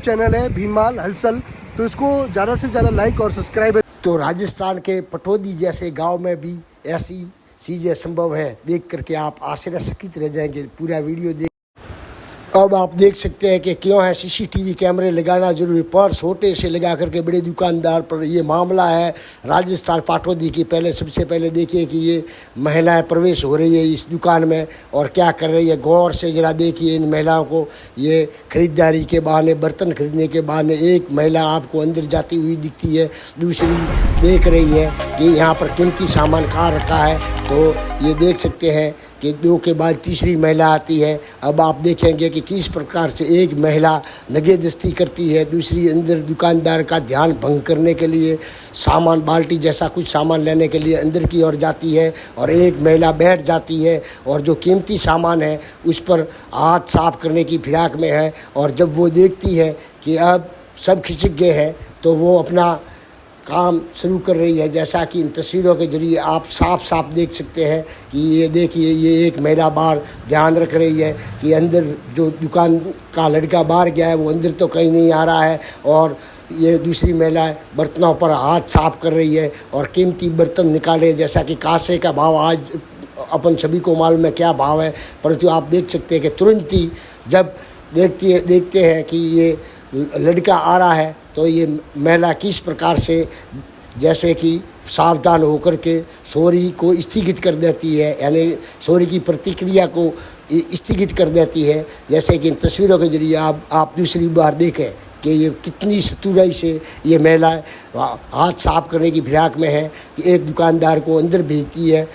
Channel है भीनमाल हलचल, तो इसको ज़्यादा से ज़्यादा लाइक और सब्सक्राइब। तो राजस्थान के पटौदी जैसे गांव में भी ऐसी चीज़ें संभव है, देख करके आप आश्चर्यचकित रह जाएंगे। पूरा वीडियो देख। अब आप देख सकते हैं कि क्यों है सीसीटीवी कैमरे लगाना जरूरी, पर छोटे से लगा करके बड़े दुकानदार पर ये मामला है राजस्थान पाटौदी की। पहले सबसे पहले देखिए कि ये महिलाएं प्रवेश हो रही है इस दुकान में और क्या कर रही है। गौर से जरा देखिए इन महिलाओं को। ये खरीदारी के बहाने, बर्तन खरीदने के बहाने एक महिला आपको अंदर जाती हुई दिखती है, दूसरी देख रही है कि यहाँ पर कीमती सामान कहाँ रखा है। तो ये देख सकते हैं कि दो के बाद तीसरी महिला आती है। अब आप देखेंगे कि किस प्रकार से एक महिला नगेदस्ती करती है, दूसरी अंदर दुकानदार का ध्यान भंग करने के लिए सामान, बाल्टी जैसा कुछ सामान लेने के लिए अंदर की ओर जाती है और एक महिला बैठ जाती है और जो कीमती सामान है उस पर हाथ साफ करने की फिराक में है। और जब वो देखती है कि अब सब खिसक गए हैं तो वो अपना काम शुरू कर रही है। जैसा कि इन तस्वीरों के जरिए आप साफ साफ देख सकते हैं कि ये देखिए, ये एक महिला बाहर ध्यान रख रही है कि अंदर जो दुकान का लड़का बाहर गया है वो अंदर तो कहीं नहीं आ रहा है। और ये दूसरी महिला बर्तनों पर हाथ साफ कर रही है और कीमती बर्तन निकाले, जैसा कि कांसे का भाव आज अपन सभी को मालूम है क्या भाव है। परंतु आप देख सकते हैं कि तुरंत ही जब देखते हैं कि ये लड़का आ रहा है तो ये महिला किस प्रकार से जैसे कि सावधान होकर के सॉरी को स्थगित कर देती है, यानी सॉरी की प्रतिक्रिया को स्थगित कर देती है। जैसे कि इन तस्वीरों के जरिए आप दूसरी बार देखें कि ये कितनी चतुराई से ये महिला हाथ साफ करने की फिराक में है कि एक दुकानदार को अंदर भेजती है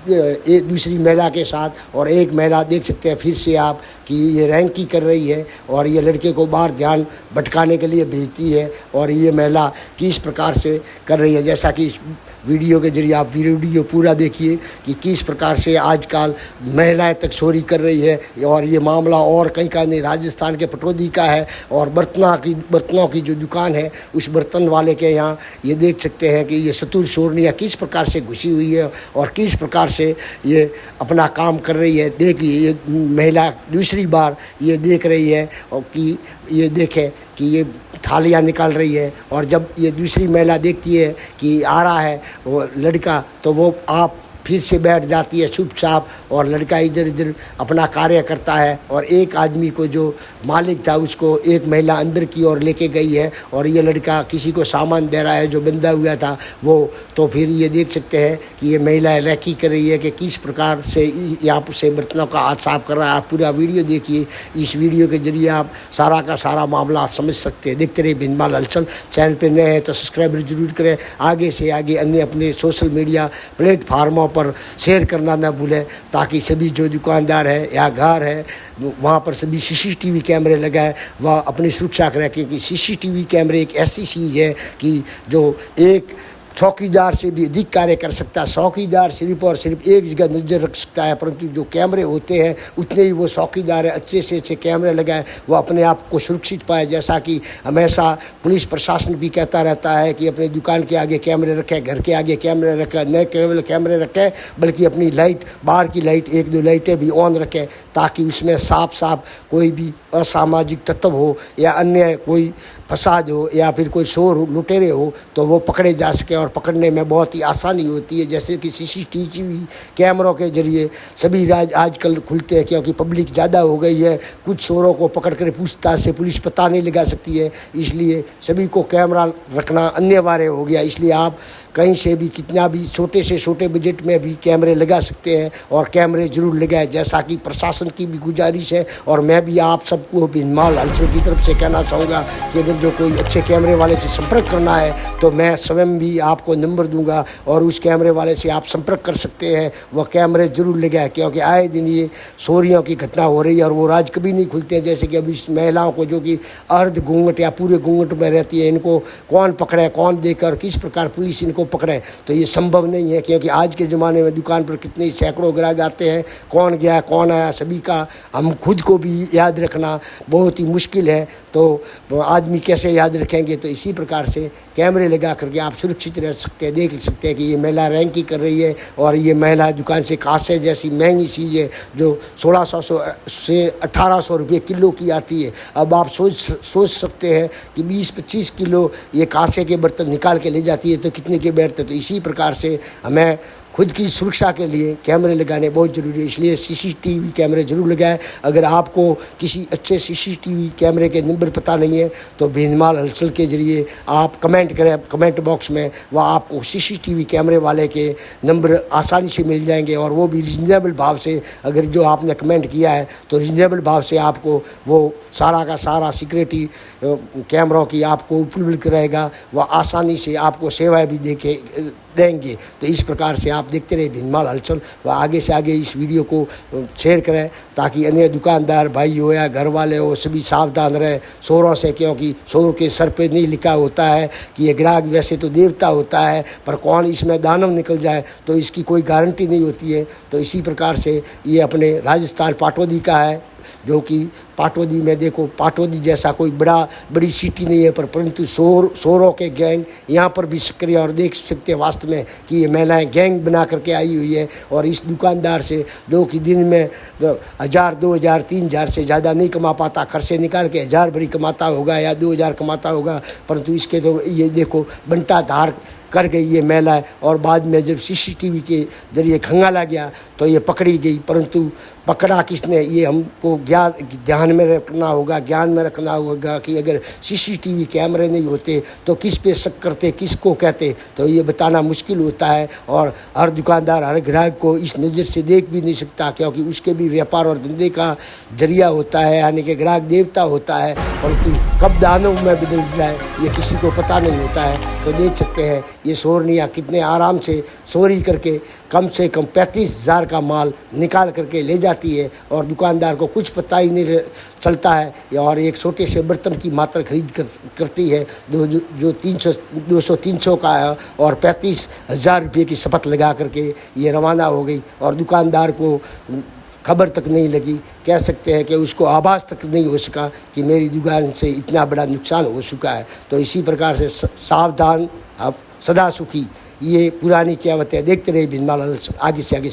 एक दूसरी महिला के साथ, और एक महिला देख सकते हैं फिर से आप कि ये रैंकी कर रही है और ये लड़के को बाहर ध्यान भटकाने के लिए भेजती है। और ये महिला किस प्रकार से कर रही है, जैसा कि इस वीडियो के जरिए आप वीडियो पूरा देखिए कि किस प्रकार से आजकल महिलाएं तक चोरी कर रही है। और ये मामला और कहीं का नहीं, राजस्थान के पटौदी का है। और बर्तनों की जो दुकान है उस बर्तन वाले के यहाँ ये देख सकते हैं कि ये चतुर चोरनियाँ किस प्रकार से घुसी हुई है और किस प्रकार से ये अपना काम कर रही है। देखिए ये महिला दूसरी बार ये देख रही है और कि ये देखें कि ये थालियाँ निकाल रही है। और जब ये दूसरी महिला देखती है कि आ रहा है वो लड़का तो वो आप फिर से बैठ जाती है चुपचाप और लड़का इधर इधर अपना कार्य करता है। और एक आदमी को जो मालिक था उसको एक महिला अंदर की ओर लेके गई है और ये लड़का किसी को सामान दे रहा है जो बंधा हुआ था वो। तो फिर ये देख सकते हैं कि ये महिला रैकी कर रही है कि किस प्रकार से यहाँ से बर्तनों का हाथ साफ कर रहा है। आप पूरा वीडियो देखिए, इस वीडियो के जरिए आप सारा का सारा मामला समझ सकते हैं। देखते रहिए भीनमाल हलचल। चैनल पर नए हैं तो सब्सक्राइब जरूर करें। आगे से आगे अन्य अपने सोशल मीडिया प्लेटफार्मों पर शेयर करना ना भूलें, ताकि सभी जो दुकानदार है या घर है वहाँ पर सभी सीसीटीवी कैमरे लगाए, वह अपनी सुरक्षा करें। क्योंकि सीसीटीवी कैमरे एक ऐसी चीज़ है कि जो एक चौकीदार से भी अधिक कार्य कर सकता है। चौकीदार सिर्फ और सिर्फ एक जगह नज़र रख सकता है, परंतु जो कैमरे होते हैं उतने ही वो चौकीदार है अच्छे से अच्छे कैमरे लगाए, वो अपने आप को सुरक्षित पाए। जैसा कि हमेशा पुलिस प्रशासन भी कहता रहता है कि अपने दुकान के आगे कैमरे रखें, घर के आगे कैमरे रखें, न केवल कैमरे रखें बल्कि अपनी लाइट, बाहर की लाइट, एक दो लाइटें भी ऑन रखें, ताकि उसमें साफ कोई भी असामाजिक तत्व हो या अन्य कोई फसाद हो या फिर कोई शोर लुटेरे हो तो वो पकड़े जा सके। और पकड़ने में बहुत ही आसानी होती है, जैसे कि सीसीटीवी कैमरों के जरिए सभी राज आजकल खुलते हैं, क्योंकि पब्लिक ज़्यादा हो गई है। कुछ चोरों को पकड़ कर पूछताछ से पुलिस पता नहीं लगा सकती है, इसलिए सभी को कैमरा रखना अनिवार्य हो गया। इसलिए आप कहीं से भी कितना भी छोटे से छोटे बजट में भी कैमरे लगा सकते हैं और कैमरे जरूर लगाए, जैसा कि प्रशासन की भी गुजारिश है। और मैं भी आप सबको भीनमाल हलचल की तरफ से कहना चाहूँगा कि अगर जो कोई अच्छे कैमरे वाले से संपर्क करना है तो मैं स्वयं भी आपको नंबर दूंगा और उस कैमरे वाले से आप संपर्क कर सकते हैं। वह कैमरे जरूर लगाए, क्योंकि आए दिन ये चोरियों की घटना हो रही है और वो राज कभी नहीं खुलते हैं। जैसे कि अभी इस महिलाओं को जो कि अर्ध घूंघट या पूरे घूंघट में रहती है, इनको कौन पकड़े, कौन देकर किस प्रकार पुलिस इनको पकड़े, तो ये संभव नहीं है। क्योंकि आज के ज़माने में दुकान पर कितने सैकड़ों ग्राहक आते हैं, कौन गया कौन आया सभी का हम खुद को भी याद रखना बहुत ही मुश्किल है। तो आदमी कैसे याद रखेंगे? तो इसी प्रकार से कैमरे लगा करके आप सुरक्षित रह सकते हैं, देख सकते हैं कि ये महिला रैंकी कर रही है और ये महिला दुकान से कांसे जैसी महंगी चीज़ है जो 1600 से 1800 रुपये किलो की आती है। अब आप सोच सकते हैं कि 20-25 किलो ये कांसे के बर्तन निकाल के ले जाती है तो कितने के बैठते। तो इसी प्रकार से हमें खुद की सुरक्षा के लिए कैमरे लगाने बहुत ज़रूरी है, इसलिए सीसीटीवी कैमरे ज़रूर लगाएं। अगर आपको किसी अच्छे सीसीटीवी कैमरे के नंबर पता नहीं है तो भीनमाल हलचल के ज़रिए आप कमेंट करें कमेंट बॉक्स में, वह आपको सीसीटीवी कैमरे वाले के नंबर आसानी से मिल जाएंगे और वो भी रीज़नेबल भाव से। अगर जो आपने कमेंट किया है तो रीज़नेबल भाव से आपको वो सारा का सारा सिक्योरिटी कैमरों की आपको उपलब्ध रहेगा, वह आसानी से आपको सेवाएँ भी देंगे। तो इस प्रकार से आप देखते रहे भीनमाल हलचल व आगे से आगे इस वीडियो को शेयर करें ताकि अन्य दुकानदार भाई हो या घर वाले हो सभी सावधान रहें चोरों से, क्योंकि चोर के सर पे नहीं लिखा होता है कि ये ग्राहक वैसे तो देवता होता है पर कौन इसमें दानव निकल जाए तो इसकी कोई गारंटी नहीं होती है। तो इसी प्रकार से ये अपने राजस्थान पाटौदी का है, जो कि पाटौदी में देखो पाटौदी जैसा कोई बड़ी सिटी नहीं है परंतु चोरों के गैंग यहाँ पर भी सक्रिय और देख सकते हैं वास्तव में कि ये महिलाएं गैंग बना करके आई हुई है। और इस दुकानदार से जो कि दिन में 1000, 2000, 3000 से ज़्यादा नहीं कमा पाता, खर्चे निकाल के 1000 भरी कमाता होगा या 2000 कमाता होगा, परंतु इसके तो ये देखो बंटा धार कर गई ये महिला है। और बाद में जब सीसीटीवी के जरिए खंगाला गया तो ये पकड़ी गई, परंतु पकड़ा किसने ये हमको ध्यान में रखना होगा, ज्ञान में रखना होगा कि अगर सीसीटीवी कैमरे नहीं होते तो किस पे शक करते, किसको कहते, तो ये बताना मुश्किल होता है। और हर दुकानदार हर ग्राहक को इस नज़र से देख भी नहीं सकता क्योंकि उसके भी व्यापार और धंधे का जरिया होता है, यानी कि ग्राहक देवता होता है, परंतु कब दानव में बदल जाए ये किसी को पता नहीं होता है। तो देख सकते हैं ये चोरनियाँ कितने आराम से चोरी करके कम से कम 35,000 का माल निकाल करके ले जाती है और दुकानदार को कुछ पता ही नहीं चलता है। और एक छोटे से बर्तन की मात्रा खरीद करती है जो 200-300 का है और 35,000 रुपये की शपथ लगा करके ये रवाना हो गई और दुकानदार को खबर तक नहीं लगी, कह सकते हैं कि उसको आभास तक नहीं हो सका कि मेरी दुकान से इतना बड़ा नुकसान हो चुका है। तो इसी प्रकार से सावधान आप सदा सुखी, ये पुरानी कहावत है। देखते रहे भीनमाल आगे से आगे।